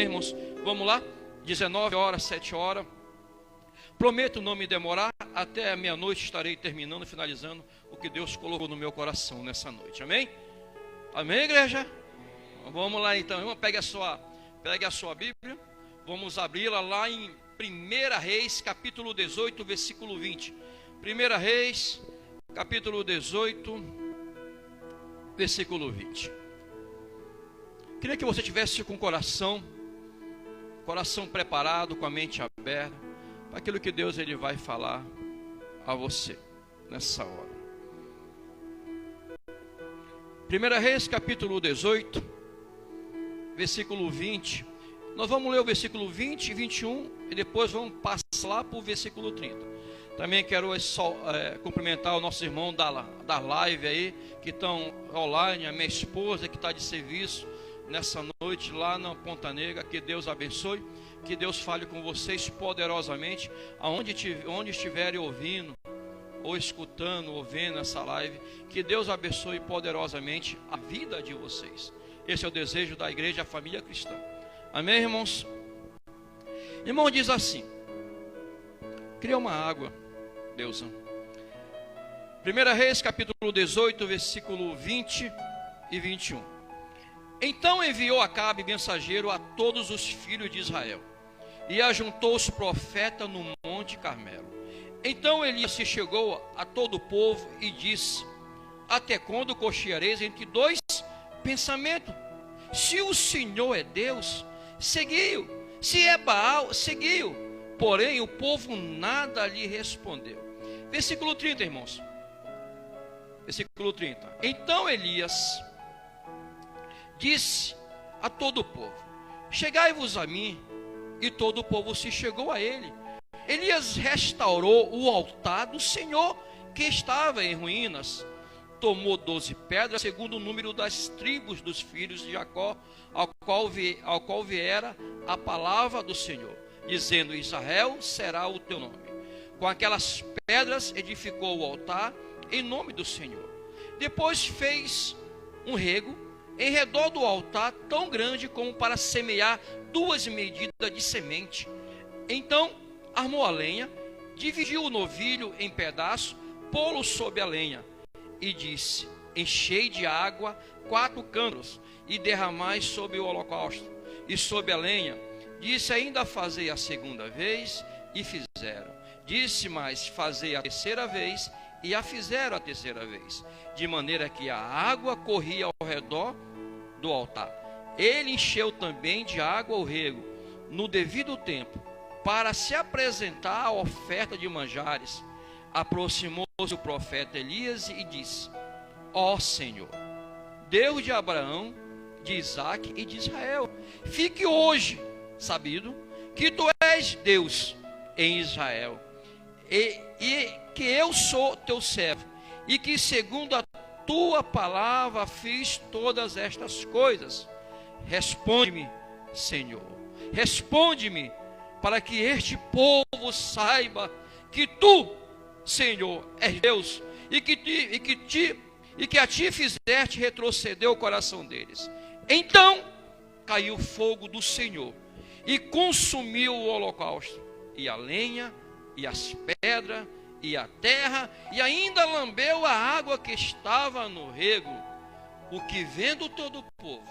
Amém, irmãos? Vamos lá? 19 horas, 7 horas. Prometo não me demorar, até a meia-noite estarei terminando, finalizando o que Deus colocou no meu coração nessa noite. Amém? Amém, igreja? Vamos lá então, irmão, pegue a sua Bíblia. Vamos abri-la lá em 1 Reis, capítulo 18, versículo 20. 1 Reis, capítulo 18, versículo 20. Queria que você tivesse com o coração preparado, com a mente aberta, para aquilo que Deus ele vai falar a você nessa hora. 1 Reis, capítulo 18, versículo 20. Nós vamos ler o versículo 20 e 21 e depois vamos passar lá para o versículo 30. Também quero cumprimentar os nossos irmãos da live aí, que estão online, a minha esposa que está de serviço nessa noite lá na Ponta Negra. Que Deus abençoe, que Deus fale com vocês poderosamente, onde estiverem ouvindo, ou escutando, ou vendo essa live. Que Deus abençoe poderosamente a vida de vocês. Esse é o desejo da igreja, a família cristã. Amém, irmãos? Irmão, diz assim: cria uma água, Deus. 1 Reis, capítulo 18, versículo 20 e 21. Então enviou Acabe mensageiro a todos os filhos de Israel, e ajuntou os profetas no monte Carmelo. Então Elias se chegou a todo o povo e disse: até quando cocheareis entre dois pensamentos? Se o Senhor é Deus, seguiu; se é Baal, seguiu. Porém o povo nada lhe respondeu. Versículo 30, irmãos. Versículo 30. Então Elias disse a todo o povo: chegai-vos a mim. E todo o povo se chegou a ele. Elias restaurou o altar do Senhor, que estava em ruínas. Tomou 12 pedras, segundo o número das tribos dos filhos de Jacó, ao qual viera a palavra do Senhor, dizendo: Israel será o teu nome. Com aquelas pedras edificou o altar em nome do Senhor. Depois fez um rego em redor do altar, tão grande como para semear 2 medidas de semente. Então armou a lenha, dividiu o novilho em pedaços, pô-lo sob a lenha, e disse: enchei de água 4 cântaro e derramai sobre o holocausto e sobre a lenha. Disse ainda: fazei a segunda vez, e fizeram. Disse mais: fazei a terceira vez, e a fizeram a terceira vez, de maneira que a água corria ao redor do altar. Ele encheu também de água o rego no devido tempo, para se apresentar a oferta de manjares. Aproximou-se o profeta Elias e disse: ó Senhor, Deus de Abraão, de Isaque e de Israel, fique hoje sabido que tu és Deus em Israel, e que eu sou teu servo, e que segundo a tua palavra fiz todas estas coisas. Responde-me, Senhor, responde-me, para que este povo saiba que tu, Senhor, és Deus, e que a ti fizeste retroceder o coração deles. Então caiu o fogo do Senhor e consumiu o holocausto, e a lenha, e as pedras, e a terra, e ainda lambeu a água que estava no rego. O que vendo todo o povo,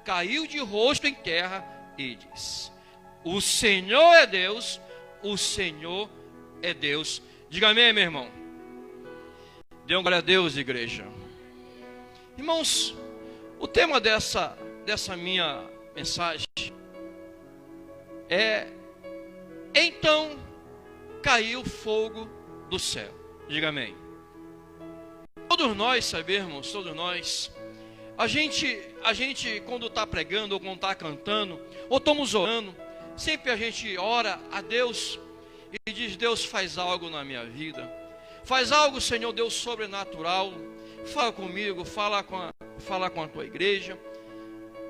caiu de rosto em terra e disse: o Senhor é Deus, o Senhor é Deus. Diga amém, meu irmão. Dê glória a Deus, igreja. Irmãos, o tema dessa minha mensagem é: então caiu fogo do céu. Diga amém. Todos nós sabemos, todos nós, a gente quando está pregando, ou quando está cantando, ou estamos orando, sempre a gente ora a Deus e diz: Deus, faz algo na minha vida, faz algo, Senhor Deus, sobrenatural. Fala comigo, fala com a tua igreja,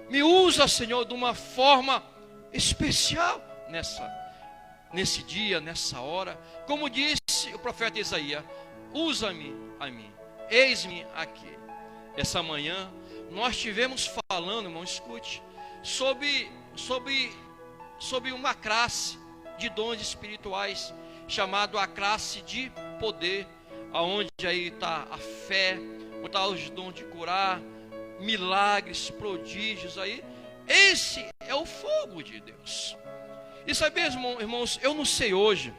me usa, Senhor, de uma forma especial nesse dia, nessa hora. Como disse o profeta Isaías: usa-me a mim, eis-me aqui. Essa manhã nós estivemos falando, irmão, escute, sob uma classe de dons espirituais, chamado a classe de poder, aonde aí está a fé, onde está os dons de curar, milagres, prodígios aí. Esse é o fogo de Deus. E sabe, irmãos, eu não sei hoje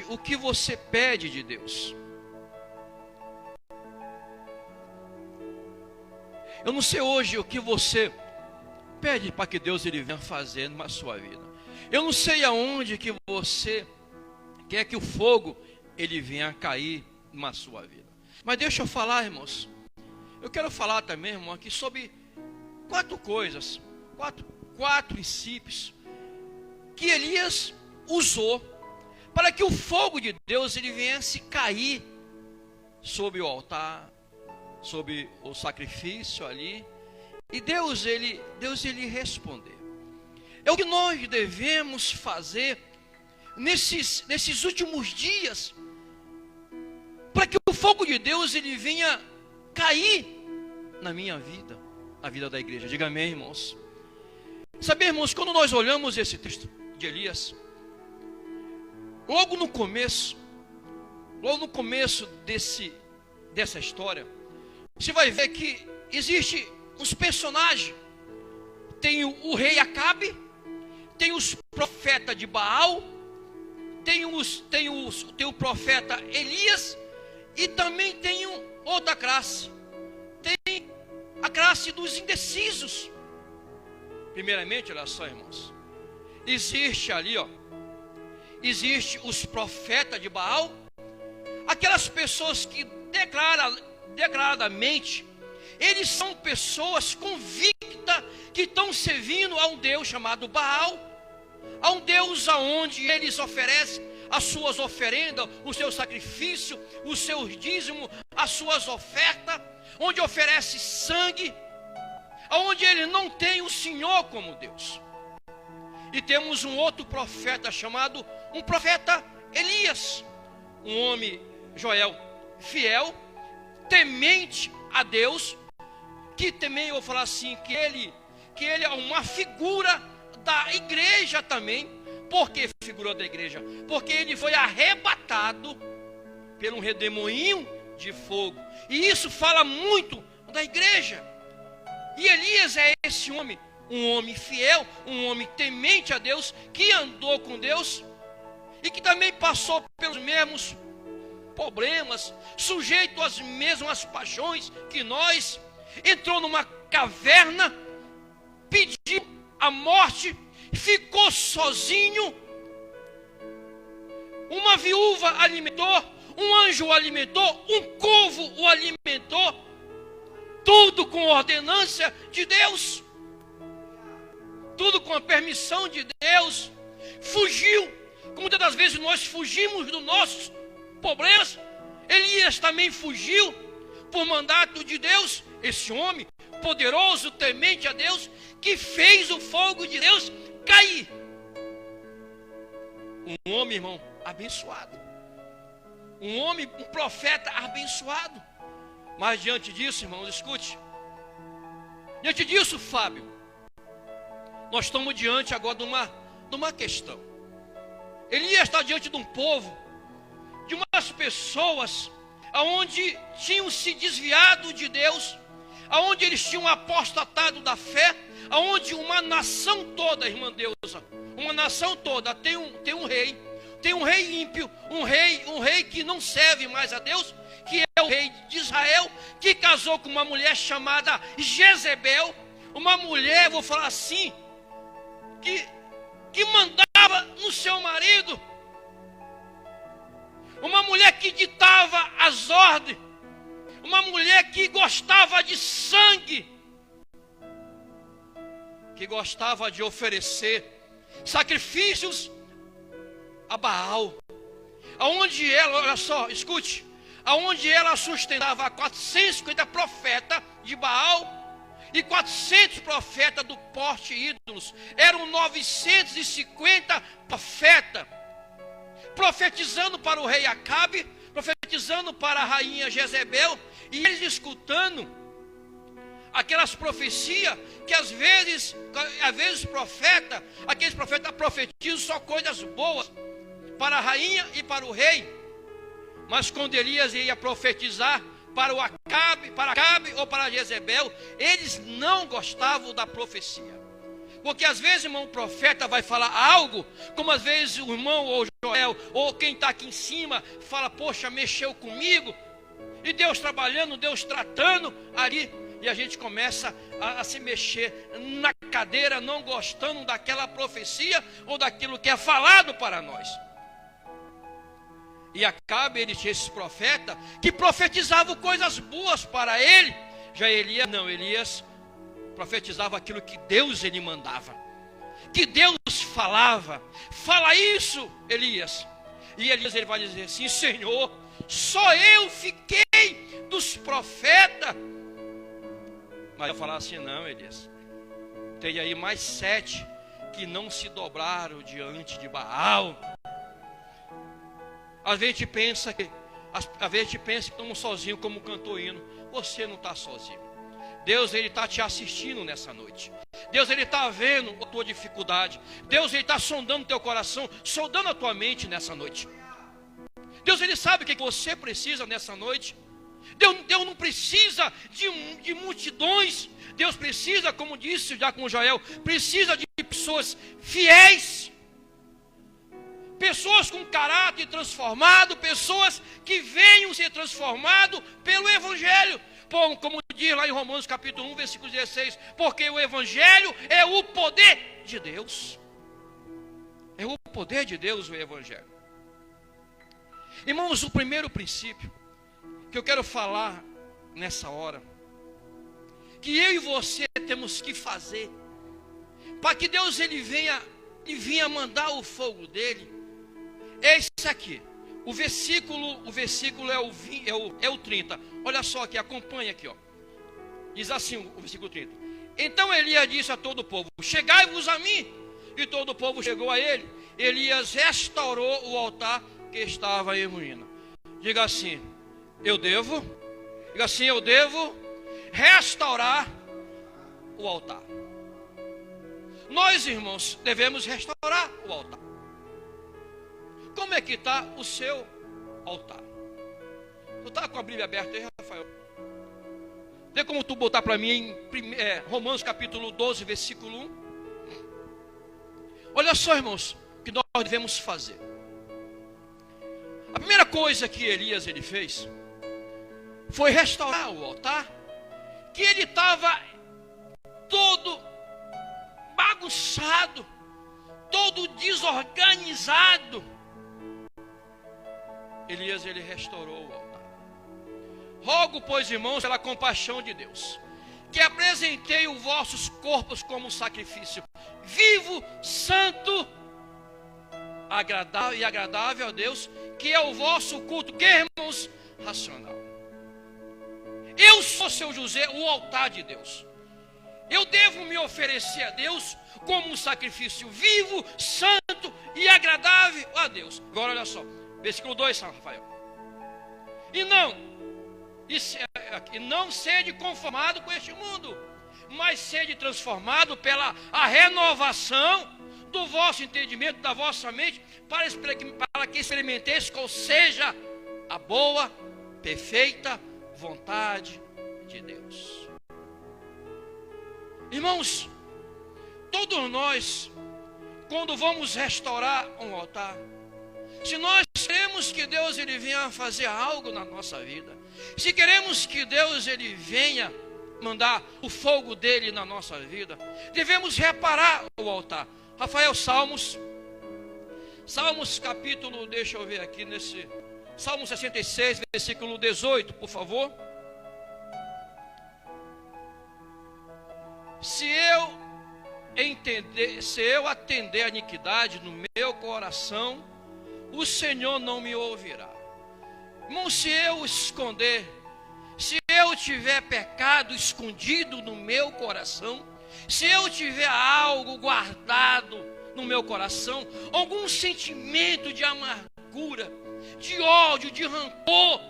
o que você pede de Deus. Eu não sei hoje o que você pede para que Deus ele venha fazer na sua vida. Eu não sei aonde que você quer que o fogo ele venha cair na sua vida. Mas deixa eu falar, irmãos. Eu quero falar também, irmão, aqui sobre quatro coisas, quatro princípios que Elias usou para que o fogo de Deus ele viesse cair sobre o altar, sobre o sacrifício ali, e Deus ele respondeu. É o que nós devemos fazer nesses últimos dias, para que o fogo de Deus ele venha cair na minha vida, na vida da igreja. Diga amém, irmãos. Sabe, irmãos, quando nós olhamos esse texto de Elias, logo no começo dessa história, você vai ver que existe uns personagens. Tem o rei Acabe, tem os profetas de Baal, tem o profeta Elias, e também tem outra classe. Tem a classe dos indecisos. Primeiramente, olha só, irmãos, existe ali, existe os profetas de Baal, aquelas pessoas que declaradamente eles são pessoas convictas que estão servindo a um Deus chamado Baal, a um Deus aonde eles oferecem as suas oferendas, o seu sacrifício, os seus dízimos, as suas ofertas, onde oferece sangue, aonde ele não tem o Senhor como Deus. E temos um outro profeta chamado um profeta Elias, um homem Joel fiel, temente a Deus, que também eu vou falar assim, que ele é uma figura da igreja também. Por que figura da igreja? Porque ele foi arrebatado por um redemoinho de fogo, e isso fala muito da igreja. E Elias é esse homem, um homem fiel, um homem temente a Deus, que andou com Deus e que também passou pelos mesmos problemas, sujeito às mesmas paixões que nós. Entrou numa caverna, pediu a morte, ficou sozinho. Uma viúva alimentou, um anjo o alimentou, um corvo o alimentou, tudo com ordenança de Deus, tudo com a permissão de Deus. Fugiu, como muitas das vezes nós fugimos dos nossos problemas. Elias também fugiu por mandato de Deus. Esse homem poderoso, temente a Deus, que fez o fogo de Deus cair. Um homem, irmão, abençoado. Um homem, um profeta abençoado. Mas diante disso, irmãos, escute. Diante disso, Fábio, nós estamos diante agora de uma questão. Elias está diante de um povo, de umas pessoas aonde tinham se desviado de Deus, aonde eles tinham apostatado da fé, aonde uma nação toda, irmã Deusa, uma nação toda tem um rei ímpio, um rei que não serve mais a Deus, que é o rei de Israel, que casou com uma mulher chamada Jezebel, uma mulher, vou falar assim, que mandava no seu marido, uma mulher que ditava as ordens, uma mulher que gostava de sangue, que gostava de oferecer sacrifícios a Baal, aonde ela, olha só, escute, aonde ela sustentava 450 profetas de Baal e 400 profetas do porte ídolos. Eram 950 profetas, profetizando para o rei Acabe, profetizando para a rainha Jezebel, e eles escutando aquelas profecias que às vezes profeta, aqueles profetas profetizam só coisas boas para a rainha e para o rei. Mas quando Elias ia profetizar para Acabe ou para Jezebel, eles não gostavam da profecia. Porque às vezes, irmão, o profeta vai falar algo, como às vezes o irmão ou Joel, ou quem está aqui em cima, fala, poxa, mexeu comigo. E Deus trabalhando, Deus tratando ali. E a gente começa a se mexer na cadeira, não gostando daquela profecia ou daquilo que é falado para nós. E Acabe, ele tinha esses profetas que profetizavam coisas boas para ele. Já Elias, não, Elias profetizava aquilo que Deus ele mandava. Que Deus falava. Fala isso, Elias. E Elias ele vai dizer assim, Senhor, só eu fiquei dos profetas. Mas eu falar assim, não, Elias, tem aí mais 7 que não se dobraram diante de Baal. Às vezes a gente pensa que estamos sozinhos, como cantou o hino. Você não está sozinho. Deus ele está te assistindo nessa noite. Deus ele está vendo a tua dificuldade. Deus ele está sondando o teu coração, sondando a tua mente nessa noite. Deus ele sabe o que você precisa nessa noite. Deus não precisa de multidões. Deus precisa, como disse já com Joel, precisa de pessoas fiéis, pessoas com caráter transformado, pessoas que venham ser transformados pelo Evangelho. Como diz lá em Romanos capítulo 1, versículo 16, porque o Evangelho é o poder de Deus. É o poder de Deus o Evangelho. Irmãos, o primeiro princípio que eu quero falar nessa hora, que eu e você temos que fazer, para que Deus ele venha mandar o fogo dele, é esse aqui. O versículo é o 30. Olha só aqui, acompanha aqui, ó. Diz assim o versículo 30. Então Elias disse a todo o povo, chegai-vos a mim. E todo o povo chegou a ele. Elias restaurou o altar que estava em ruína. Diga assim, eu devo restaurar o altar. Nós, irmãos, devemos restaurar o altar. Como é que está o seu altar? Tu está com a Bíblia aberta aí, Rafael? Tem como tu botar para mim em Romanos capítulo 12, versículo 1? Olha só, irmãos, o que nós devemos fazer. A primeira coisa que Elias ele fez foi restaurar o altar, que ele estava todo bagunçado, todo desorganizado. Elias ele restaurou o altar. Rogo, pois, irmãos, pela compaixão de Deus, que apresentei os vossos corpos como sacrifício vivo, santo, agradável a Deus, que é o vosso culto, que, irmãos, racional. Eu sou, seu José, o altar de Deus. Eu devo me oferecer a Deus como um sacrifício vivo, santo e agradável a Deus. Agora olha só, versículo 2, São Rafael. E não sede conformado com este mundo, mas sede transformado pela a renovação do vosso entendimento, da vossa mente, para que experimenteis qual seja a boa, perfeita vontade de Deus. Irmãos, todos nós, quando vamos restaurar um altar, se nós queremos que Deus ele venha fazer algo na nossa vida, se queremos que Deus ele venha mandar o fogo dele na nossa vida, devemos reparar o altar. Rafael, Salmos capítulo, deixa eu ver aqui nesse Salmo 66, versículo 18, por favor. Se eu atender a iniquidade no meu coração, o Senhor não me ouvirá. Irmão, se eu esconder, se eu tiver pecado escondido no meu coração, se eu tiver algo guardado no meu coração, algum sentimento de amargura, de ódio, de rancor,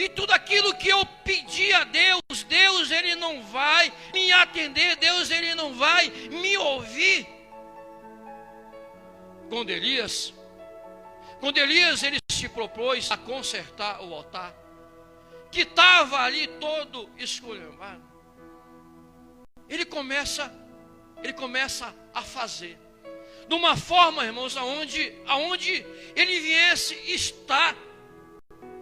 E tudo aquilo que eu pedi a Deus, Deus ele não vai me atender, Deus ele não vai me ouvir. Quando Elias ele se propôs a consertar o altar, que estava ali todo esculhambado, ele começa a fazer de uma forma, irmãos, aonde ele viesse estar,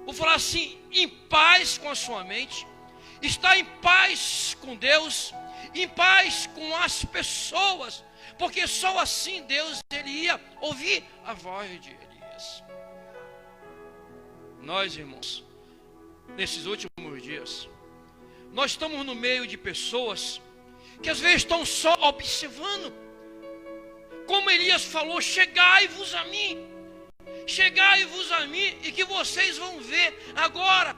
vou falar assim, em paz com a sua mente, estar em paz com Deus, em paz com as pessoas, porque só assim Deus ele ia ouvir a voz de Elias. Nós, irmãos, nesses últimos dias, nós estamos no meio de pessoas que às vezes estão só observando. Como Elias falou, chegai-vos a mim, e que vocês vão ver agora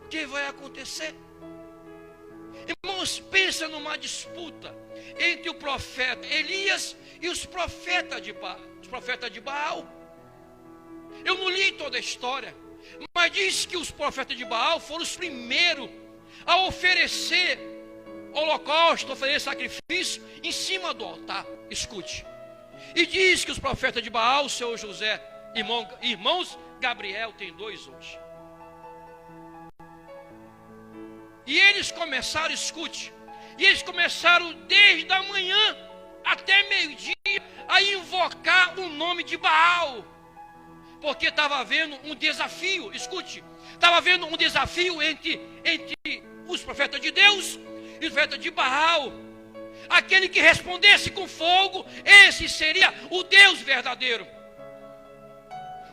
o que vai acontecer. Irmãos, pensa numa disputa entre o profeta Elias e os profetas de Baal. Eu não li toda a história, mas diz que os profetas de Baal foram os primeiros a oferecer holocausto, oferecer sacrifício em cima do altar. Escute. E diz que os profetas de Baal, seu José, irmãos Gabriel, tem 2 hoje. E eles começaram, escute, e eles começaram desde a manhã até meio-dia a invocar o nome de Baal, porque estava havendo um desafio, escute, estava havendo um desafio entre os profetas de Deus e os profetas de Baal. Aquele que respondesse com fogo, esse seria o Deus verdadeiro.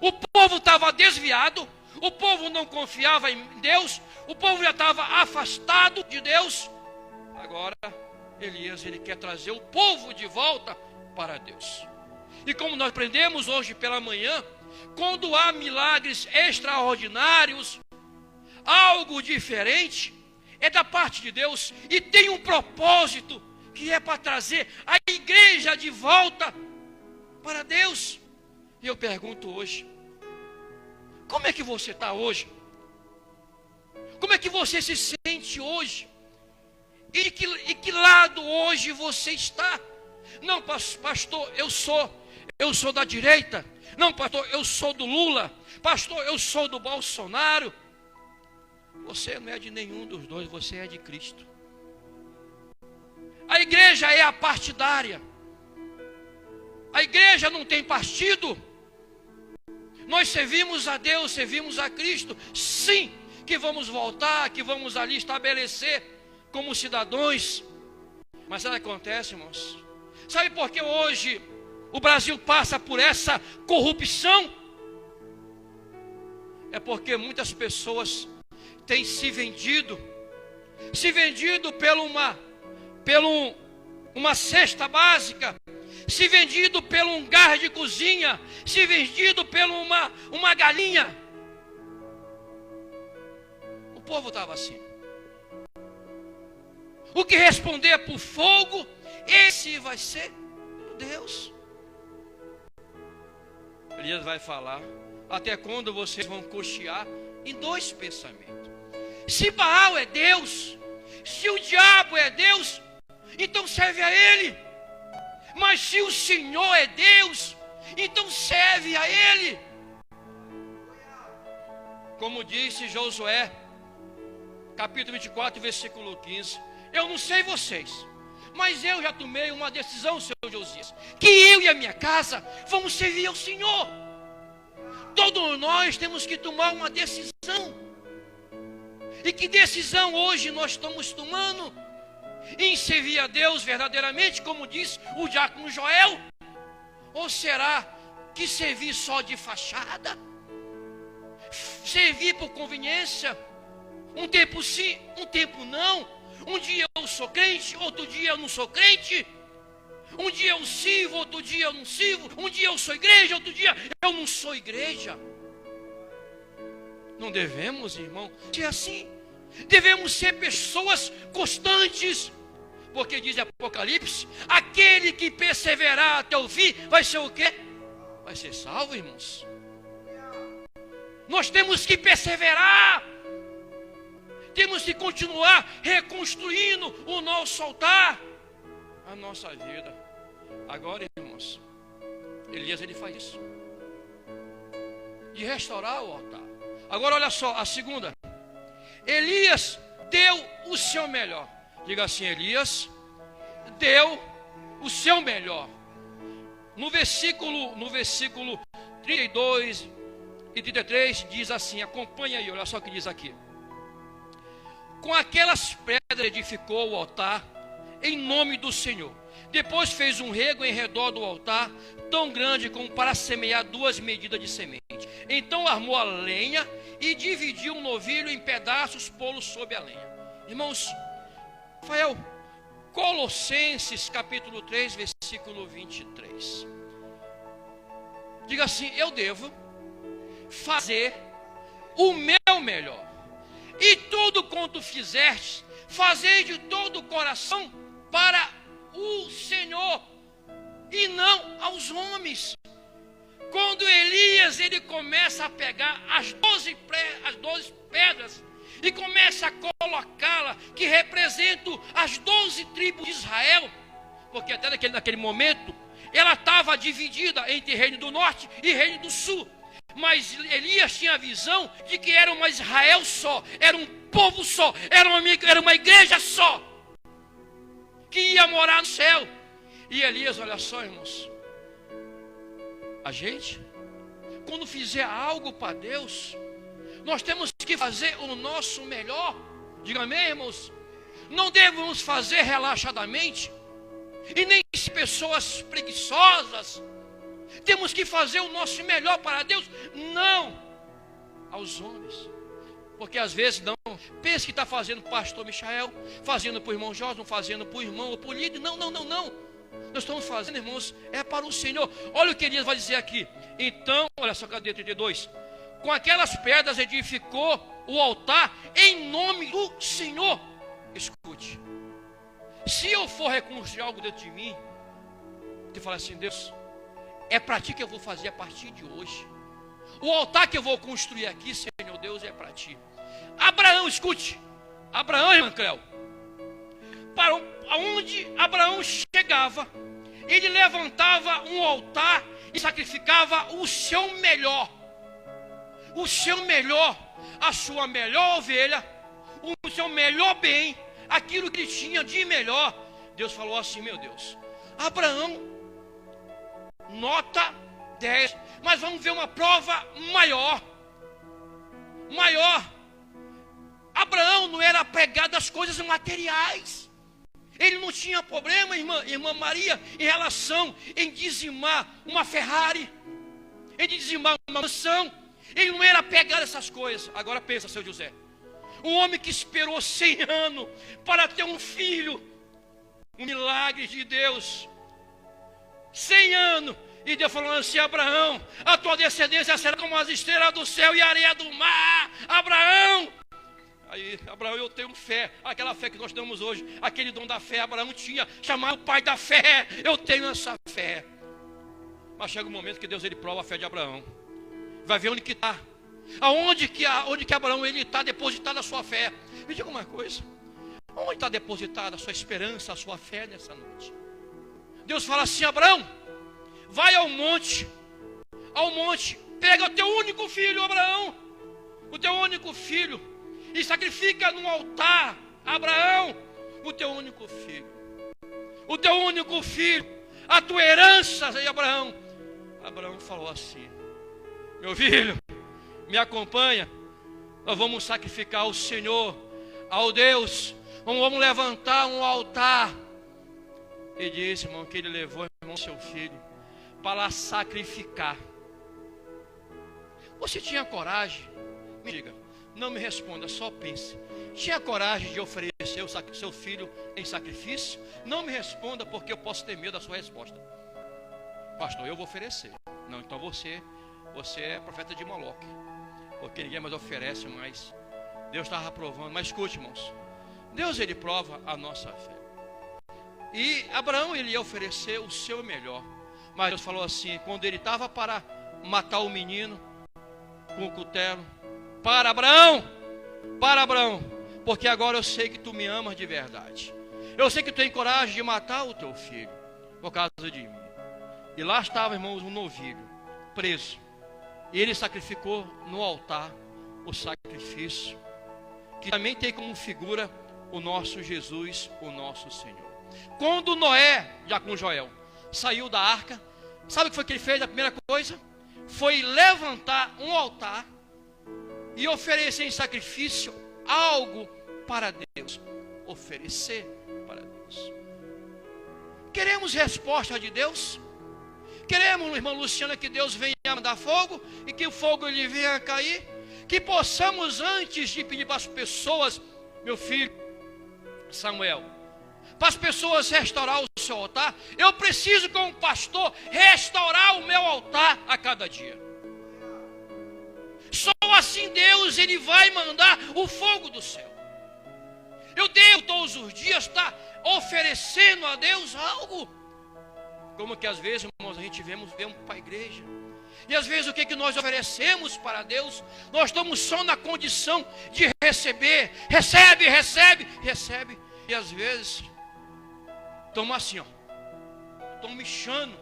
O povo estava desviado, o povo não confiava em Deus, o povo já estava afastado de Deus. Agora, Elias, ele quer trazer o povo de volta para Deus. E como nós aprendemos hoje pela manhã, quando há milagres extraordinários, algo diferente, é da parte de Deus e tem um propósito, que é para trazer a igreja de volta para Deus. E eu pergunto hoje, como é que você está hoje? Como é que você se sente hoje? E que lado hoje você está? Não, pastor, eu sou da direita. Não, pastor, eu sou do Lula. Pastor, eu sou do Bolsonaro. Você não é de nenhum dos dois, você é de Cristo. A igreja é apartidária. A igreja não tem partido. Nós servimos a Deus, servimos a Cristo. Sim, que vamos voltar, que vamos ali estabelecer como cidadãos. Mas sabe o que acontece, irmãos? Sabe por que hoje o Brasil passa por essa corrupção? É porque muitas pessoas têm se vendido pelo uma cesta básica, se vendido pelo um gás de cozinha, se vendido pelo uma galinha. O povo estava assim. O que responder por fogo, esse vai ser Deus. Elias vai falar, até quando vocês vão cochear em 2 pensamentos? Se Baal é Deus, se o diabo é Deus, então serve a ele. Mas se o Senhor é Deus, então serve a ele. Como disse Josué, capítulo 24, versículo 15. Eu não sei vocês, mas eu já tomei uma decisão, Senhor Josias, que eu e a minha casa vamos servir ao Senhor. Todos nós temos que tomar uma decisão. E que decisão hoje nós estamos tomando? Em servir a Deus verdadeiramente, como diz o diácono Joel? Ou será que servir só de fachada? Servir por conveniência? Um tempo sim, um tempo não? Um dia eu sou crente, outro dia eu não sou crente? Um dia eu sirvo, outro dia eu não sirvo? Um dia eu sou igreja, outro dia eu não sou igreja? Não devemos, irmão, ser assim. Devemos ser pessoas constantes, porque diz Apocalipse, aquele que perseverar até o fim, vai ser o quê? Vai ser salvo, irmãos. Nós temos que perseverar. temos que continuar reconstruindo o nosso altar, a nossa vida. Agora, irmãos, Elias, ele faz isso, de restaurar o altar. Agora olha só, a segunda, Elias deu o seu melhor. Diga assim: Elias deu o seu melhor. No versículo 32 e 33 diz assim, acompanha aí, olha só o que diz aqui. Com aquelas pedras edificou o altar em nome do Senhor. Depois fez um rego em redor do altar, tão grande como para semear 2 medidas de semente. Então armou a lenha e dividiu um novilho em pedaços, pô-lo sob a lenha. Irmãos, Rafael, Colossenses capítulo 3, versículo 23. Diga assim: eu devo fazer o meu melhor, e tudo quanto fizeste, fazei de todo o coração para o Senhor, e não aos homens. Quando Elias, ele começa a pegar as 12 pedras e começa a colocá-la, que representam as 12 tribos de Israel, porque até naquele momento ela estava dividida entre reino do norte e reino do sul. Mas Elias tinha a visão de que era uma Israel só, era um povo só, era uma igreja só, que ia morar no céu. E Elias, olha só, irmãos, a gente, quando fizer algo para Deus, nós temos que fazer o nosso melhor. Diga amém, irmãos. Não devemos fazer relaxadamente, e nem pessoas preguiçosas. Temos que fazer o nosso melhor para Deus, não aos homens. Porque às vezes não pensa que está fazendo para o pastor Michael, fazendo para o irmão Jorge, não fazendo para o irmão ou para o líder. Não. Nós estamos fazendo, irmãos, é para o Senhor. Olha o que Elias vai dizer aqui. Então, olha só, cadê 32? Com aquelas pedras edificou o altar em nome do Senhor. Escute, se eu for reconstruir algo dentro de mim, e falar assim: Deus, é para ti que eu vou fazer a partir de hoje. O altar que eu vou construir aqui, Senhor Deus, é para ti. Abraão, escute, Abraão, irmão Cléo, para onde Abraão chegava, ele levantava um altar e sacrificava o seu melhor, a sua melhor ovelha, o seu melhor bem, aquilo que ele tinha de melhor. Deus falou assim: meu Deus, Abraão, nota 10, mas vamos ver uma prova maior. Abraão não era apegado às coisas materiais. Ele não tinha problema, irmã Maria, em relação em dizimar uma Ferrari, em dizimar uma mansão. Ele não era apegado a essas coisas. Agora pensa, seu José, um homem que esperou 100 anos para ter um filho, um milagre de Deus. 100 anos, e Deus falou assim: Abraão, a tua descendência será como as estrelas do céu e a areia do mar. Abraão, aí, Abraão, eu tenho fé, aquela fé que nós damos hoje, aquele dom da fé, Abraão tinha, chamado o pai da fé. Eu tenho essa fé. Mas chega um momento que Deus, ele prova a fé de Abraão. Vai ver onde que está, onde que Abraão, ele está depositado a sua fé. Me diga uma coisa, onde está depositada a sua esperança, a sua fé nessa noite? Deus fala assim: Abraão, vai ao monte, pega o teu único filho, Abraão, o teu único filho, e sacrifica no altar, Abraão, o teu único filho, a tua herança. E Abraão falou assim: meu filho, me acompanha, nós vamos sacrificar ao Senhor, ao Deus, vamos levantar um altar. E disse, irmão, que ele levou, irmão, seu filho para lá sacrificar. Você tinha coragem? Me diga, não me responda, só pense. Tinha coragem de oferecer o seu filho em sacrifício? Não me responda, porque eu posso ter medo da sua resposta. Pastor, eu vou oferecer. Não, então você é profeta de Moloque, porque ninguém mais oferece mais. Deus estava provando. Mas escute, irmãos, Deus, ele prova a nossa fé. E Abraão, ele ia oferecer o seu melhor. Mas Deus falou assim, quando ele estava para matar o menino com o cutelo: para Abraão, porque agora eu sei que tu me amas de verdade. Eu sei que tu tem coragem de matar o teu filho, por causa de mim. E lá estava, irmãos, um novilho, preso. E ele sacrificou no altar o sacrifício, que também tem como figura o nosso Jesus, o nosso Senhor. Quando Noé, já com Joel, saiu da arca, sabe o que foi que ele fez? A primeira coisa foi levantar um altar e oferecer em sacrifício algo para Deus. Oferecer para Deus. Queremos resposta de Deus? Queremos, irmã Luciana, que Deus venha mandar fogo e que o fogo ele venha cair? Que possamos, antes de pedir para as pessoas, meu filho Samuel, para as pessoas restaurar o seu altar, eu preciso, como pastor, restaurar o meu altar a cada dia. Só assim Deus ele vai mandar o fogo do céu. Eu devo todos os dias estar oferecendo a Deus algo. Como que às vezes, irmãos, a gente vemos para a igreja. E às vezes o que nós oferecemos para Deus? Nós estamos só na condição de receber. Recebe, recebe, recebe. E às vezes, estamos assim, ó. Estamos mexendo.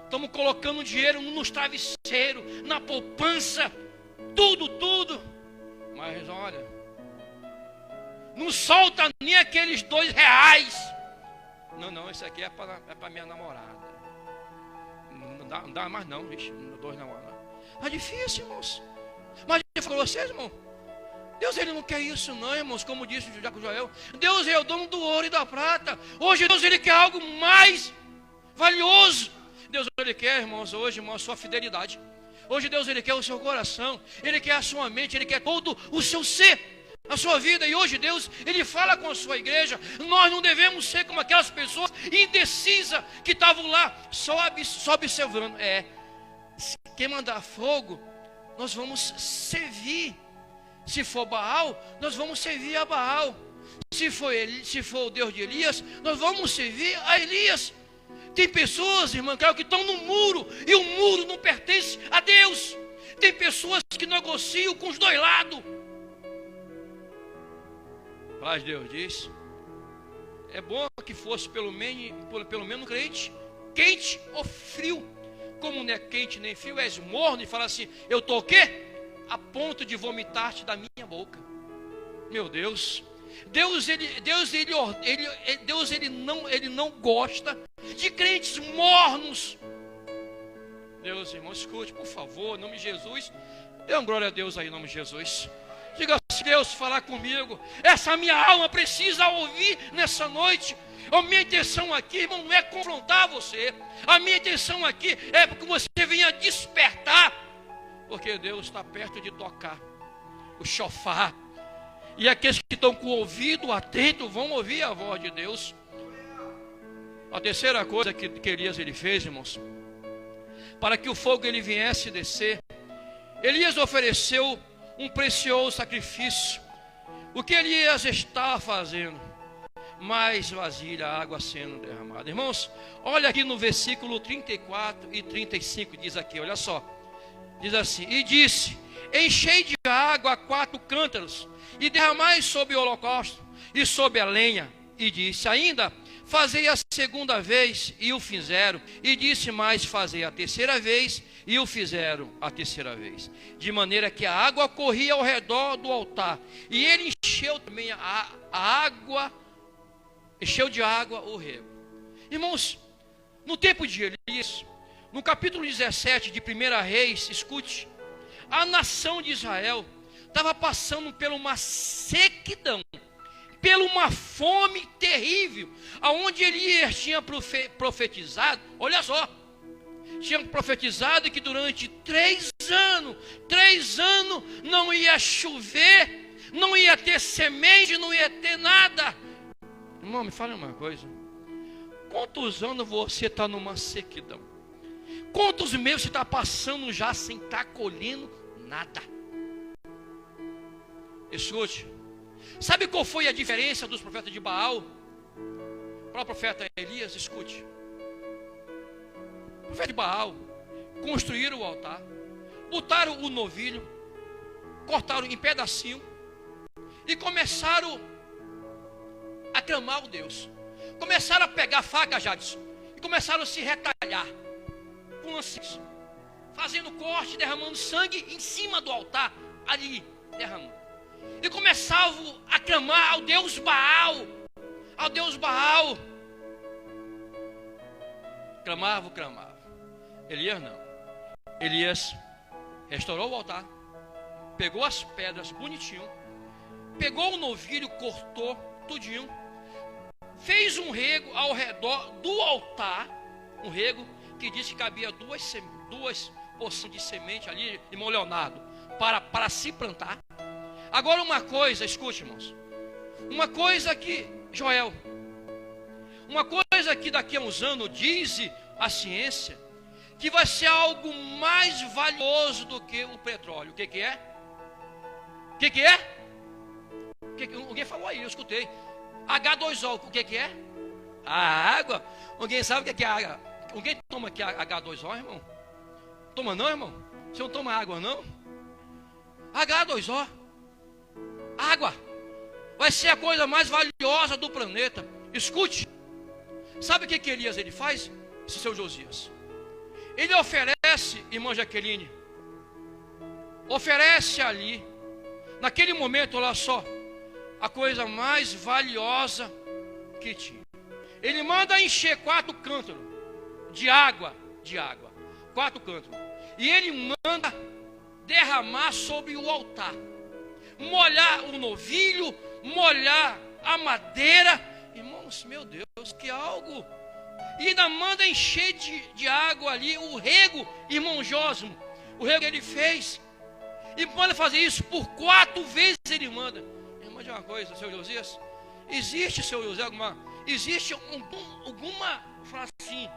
Estamos colocando dinheiro nos travesseiros, na poupança. Tudo. Mas olha, não solta nem aqueles R$2. Não, esse aqui é para minha namorada. Não dá mais não, bicho. R$2 namorados. É difícil, irmãos. Mas eu falo para vocês, irmão. Deus ele não quer isso não, irmãos. Como disse o Jaco Joel. Deus é o dono do ouro e da prata. Hoje Deus ele quer algo mais valioso. Deus ele quer, irmãos, hoje, irmãos, a sua fidelidade. Hoje Deus ele quer o seu coração. Ele quer a sua mente. Ele quer todo o seu ser. A sua vida. E hoje Deus ele fala com a sua igreja. Nós não devemos ser como aquelas pessoas indecisas que estavam lá só observando. Se quem mandar fogo, nós vamos servir. Se for Baal, nós vamos servir a Baal. Se for o Deus de Elias, nós vamos servir a Elias. Tem pessoas, irmã Cléo, que estão no muro e o muro não pertence a Deus. Tem pessoas que negociam com os dois lados. Mas Deus diz: é bom que fosse pelo menos um crente quente ou frio. Como não é quente nem frio, és morno e fala assim: eu estou o quê? A ponto de vomitar-te da minha boca. Meu Deus. Deus ele não gosta de crentes mornos. Deus, irmão, escute, por favor, em nome de Jesus. Dê uma glória a Deus aí, em nome de Jesus. Diga, se Deus falar comigo, essa minha alma precisa ouvir nessa noite. A minha intenção aqui, irmão, não é confrontar você. A minha intenção aqui é que você venha despertar. Porque Deus está perto de tocar o chofar. E aqueles que estão com o ouvido atento vão ouvir a voz de Deus. A terceira coisa que Elias ele fez, irmãos, para que o fogo ele viesse descer, Elias ofereceu um precioso sacrifício. O que Elias estava fazendo? Mais vasilha, água sendo derramada. Irmãos, olha aqui no versículo 34 e 35, diz aqui, olha só. Diz assim: e disse: enchei de água 4 cântaros, e derramai sobre o holocausto e sobre a lenha. E disse ainda: fazei a segunda vez, e o fizeram. E disse mais: fazei a terceira vez, e o fizeram a terceira vez. De maneira que a água corria ao redor do altar, e ele encheu também a água, encheu de água o rego. Irmãos, no tempo de Elias, no capítulo 17 de 1 Reis, escute, a nação de Israel estava passando por uma sequidão, por uma fome terrível, aonde Elias tinha profetizado, olha só, tinha profetizado que durante 3 anos não ia chover, não ia ter semente, não ia ter nada. Irmão, me fala uma coisa, quantos anos você está numa sequidão? Quantos meses você está passando já sem estar colhendo nada? Escute, sabe qual foi a diferença dos profetas de Baal para o profeta Elias? Escute, o profeta de Baal construíram o altar, botaram o novilho, cortaram em pedacinho e começaram a clamar ao Deus. Começaram a pegar faca, Jadson, e começaram a se retalhar com lances, fazendo corte, derramando sangue em cima do altar, ali, derramando. E começavam a clamar ao Deus Baal, ao Deus Baal. Clamavam. Elias não. Elias restaurou o altar, pegou as pedras bonitinho, pegou o novilho, cortou tudinho, fez um rego ao redor do altar, um rego que disse que cabia duas porções de semente ali, irmão Leonardo, para se plantar. Agora uma coisa, escute, irmãos, uma coisa que, Joel, uma coisa que daqui a uns anos diz a ciência, que vai ser algo mais valioso do que o petróleo. O que é? O que é? Alguém falou aí, eu escutei. H2O, o que é? A água. Alguém sabe o que é água? Alguém toma aqui H2O, irmão? Toma não, irmão? Você não toma água, não? H2O. Água. Vai ser a coisa mais valiosa do planeta. Escute. Sabe o que Elias ele faz? Esse seu Josias. Ele oferece, irmã Jaqueline, oferece ali, naquele momento, olha só, a coisa mais valiosa que tinha. Ele manda encher 4 cântaros de água, 4 cântaros. E ele manda derramar sobre o altar, molhar o novilho, molhar a madeira. Irmãos, meu Deus, que algo. E ainda manda encher de água ali o rego, irmão Jósimo. O rego ele fez. E manda fazer isso por 4 vezes ele manda. Irmão, de uma coisa, seu Josias, existe, seu José, existe alguma, fala assim,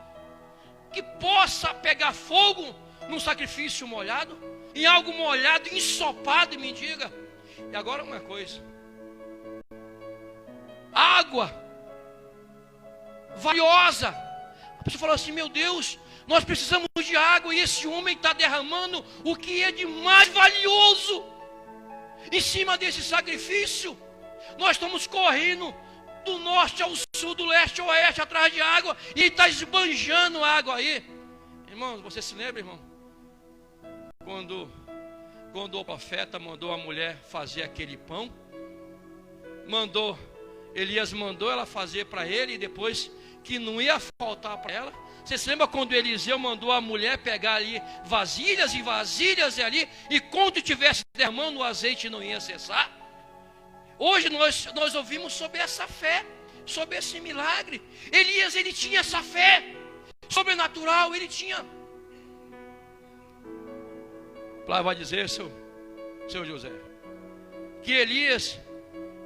que possa pegar fogo num sacrifício molhado, em algo molhado, ensopado, me diga. E agora uma coisa, água valiosa. A pessoa falou assim, meu Deus, nós precisamos de água, e esse homem está derramando o que é de mais valioso em cima desse sacrifício. Nós estamos correndo do norte ao sul, do leste ao oeste, atrás de água, e ele está esbanjando água aí. Irmãos, você se lembra, irmão? Quando o profeta mandou a mulher fazer aquele pão, Elias mandou ela fazer para ele, e depois que não ia faltar para ela. Você se lembra quando Eliseu mandou a mulher pegar ali vasilhas e vasilhas ali, e quando tivesse derramando o azeite não ia cessar? Hoje nós ouvimos sobre essa fé, sobre esse milagre. Elias, ele tinha essa fé sobrenatural, ele tinha. Lá vai dizer, seu José, que Elias,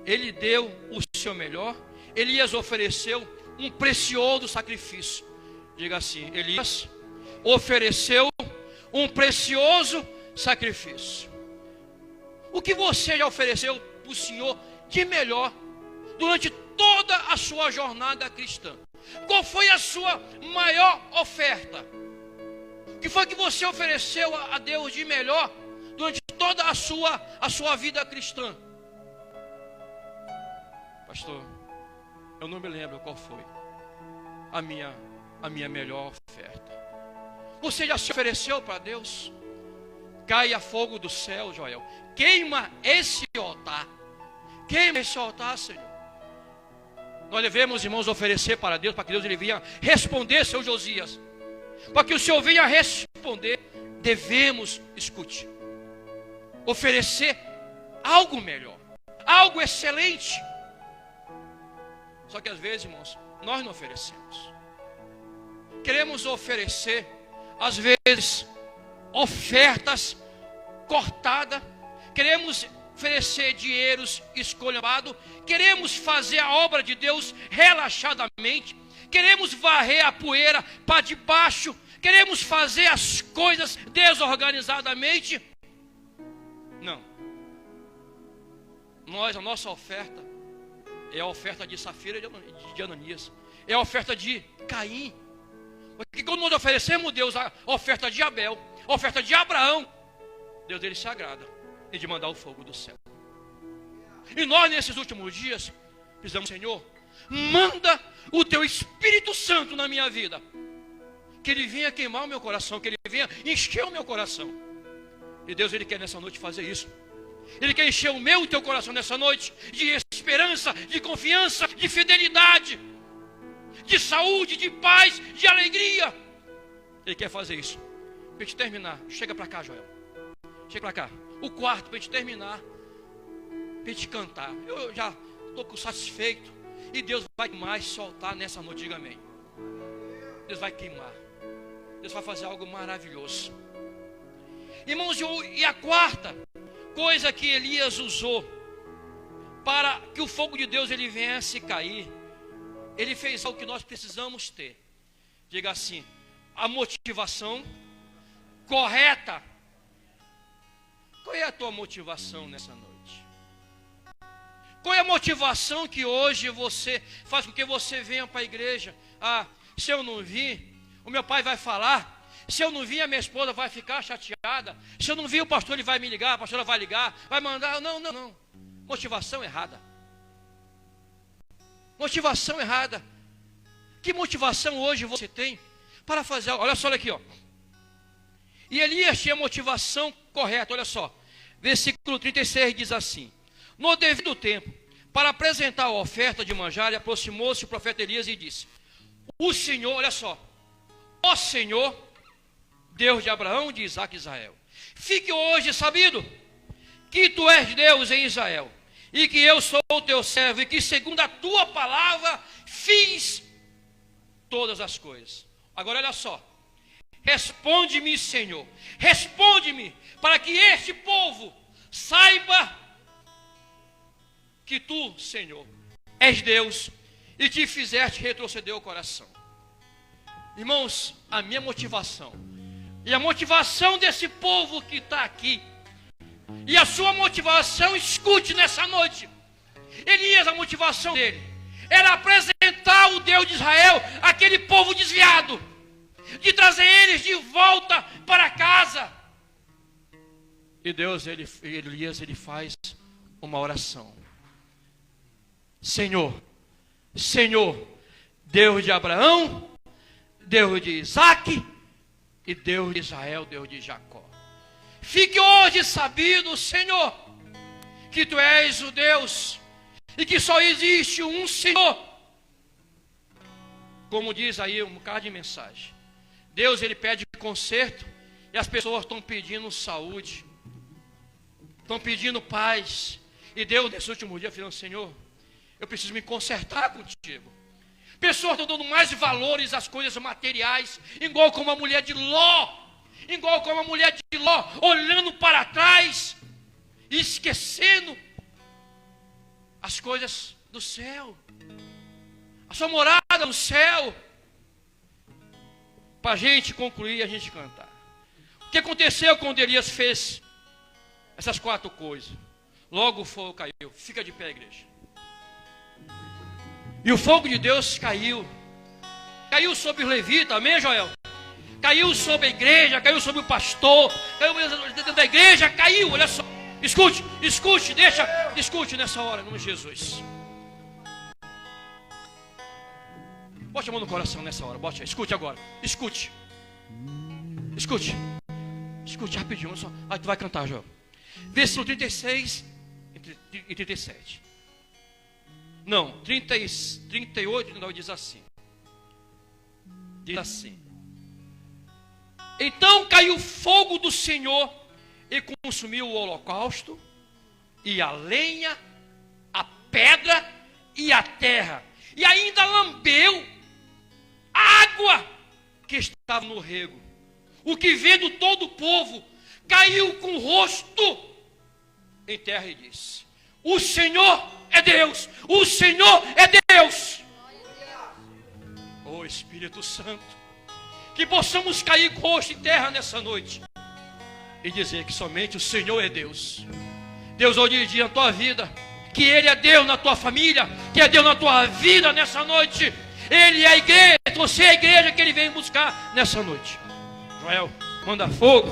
ele deu o seu melhor. Elias ofereceu um precioso sacrifício. Diga assim, Elias ofereceu um precioso sacrifício. O que você já ofereceu para o Senhor de melhor durante toda a sua jornada cristã? Qual foi a sua maior oferta? O que foi que você ofereceu a Deus de melhor durante toda a sua vida cristã? Pastor, eu não me lembro qual foi a minha melhor oferta. Você já se ofereceu para Deus? Caia fogo do céu, Joel. Queima esse altar. Queima esse altar, Senhor. Nós devemos, irmãos, oferecer para Deus, para que Deus ele venha responder, seu Josias. Para que o Senhor venha responder, devemos, escute, oferecer algo melhor, algo excelente. Só que às vezes, irmãos, nós não oferecemos. Queremos oferecer, às vezes, ofertas cortadas. Queremos oferecer dinheiros esculhambados. Queremos fazer a obra de Deus relaxadamente. Queremos varrer a poeira para debaixo. Queremos fazer as coisas desorganizadamente. Não. A nossa oferta é a oferta de Safira e de Ananias. É a oferta de Caim. Porque quando nós oferecemos a Deus a oferta de Abel, a oferta de Abraão, Deus ele se agrada de mandar o fogo do céu. E nós, nesses últimos dias, precisamos, Senhor, manda o teu Espírito Santo na minha vida. Que ele venha queimar o meu coração, que ele venha encher o meu coração. E Deus, ele quer nessa noite fazer isso. Ele quer encher o meu e o teu coração nessa noite de esperança, de confiança, de fidelidade, de saúde, de paz, de alegria. Ele quer fazer isso. Para a gente terminar, chega para cá, Joel. Chega para cá. O quarto, para a gente terminar, para a gente cantar. Eu já estou satisfeito. E Deus vai mais soltar nessa noite, diga amém. Deus vai queimar. Deus vai fazer algo maravilhoso. Irmãos, e a quarta coisa que Elias usou para que o fogo de Deus ele viesse cair, ele fez algo que nós precisamos ter. Diga assim: a motivação correta. Qual é a tua motivação nessa noite? Qual é a motivação que hoje você faz com que você venha para a igreja? Ah, se eu não vir, o meu pai vai falar. Se eu não vir, a minha esposa vai ficar chateada. Se eu não vir, o pastor ele vai me ligar, a pastora vai ligar, vai mandar. Não. Motivação errada. Motivação errada. Que motivação hoje você tem para fazer algo? Olha só aqui, ó. E Elias tinha motivação correta, olha só. Versículo 36 diz assim: no devido tempo, para apresentar a oferta de manjar, aproximou-se o profeta Elias e disse: o Senhor, olha só, ó Senhor, Deus de Abraão, de Isaque e Israel, fique hoje sabido que tu és Deus em Israel, e que eu sou o teu servo, e que segundo a tua palavra fiz todas as coisas. Agora olha só, responde-me, Senhor, responde-me, para que este povo saiba que tu, Senhor, és Deus, e te fizeste retroceder o coração. Irmãos, a minha motivação, e a motivação desse povo que está aqui, e a sua motivação, escute nessa noite. Elias, a motivação dele era apresentar o Deus de Israel, aquele povo desviado, de trazer eles de volta para casa. E Elias, ele faz uma oração: Senhor, Deus de Abraão, Deus de Isaque e Deus de Israel, Deus de Jacó, fique hoje sabido, Senhor, que tu és o Deus e que só existe um Senhor. Como diz aí um bocado de mensagem, Deus ele pede conserto e as pessoas estão pedindo saúde, estão pedindo paz. E Deus nesse último dia falou: Senhor, eu preciso me consertar contigo. Pessoas estão dando mais valores às coisas materiais, igual como a mulher de Ló, olhando para trás e esquecendo as coisas do céu, a sua morada no céu. Para a gente concluir, a gente cantar. O que aconteceu quando Elias fez essas quatro coisas? Logo o fogo caiu. Fica de pé, igreja. E o fogo de Deus caiu. Caiu sobre o levita, amém, Joel? Caiu sobre a igreja, caiu sobre o pastor, caiu dentro da igreja, caiu, olha só. Escute, escute nessa hora, em nome de Jesus. Bote a mão no coração nessa hora, bote aí, escute agora, escute rapidinho, só. Aí tu vai cantar, Joel. Versículo 36 e 37. Não, 38 e 39 diz assim. Diz assim: então caiu fogo do Senhor e consumiu o holocausto, e a lenha, a pedra e a terra, e ainda lambeu a água que estava no rego. O que vendo todo o povo caiu com o rosto em terra e disse: o Senhor é Deus, o Senhor é Deus. Oh Espírito Santo, que possamos cair com o rosto em terra nessa noite e dizer que somente o Senhor é Deus. Deus hoje dia na tua vida, que Ele é Deus na tua família, que é Deus na tua vida nessa noite. Ele é a igreja, você é a igreja que Ele vem buscar nessa noite. Joel, manda fogo.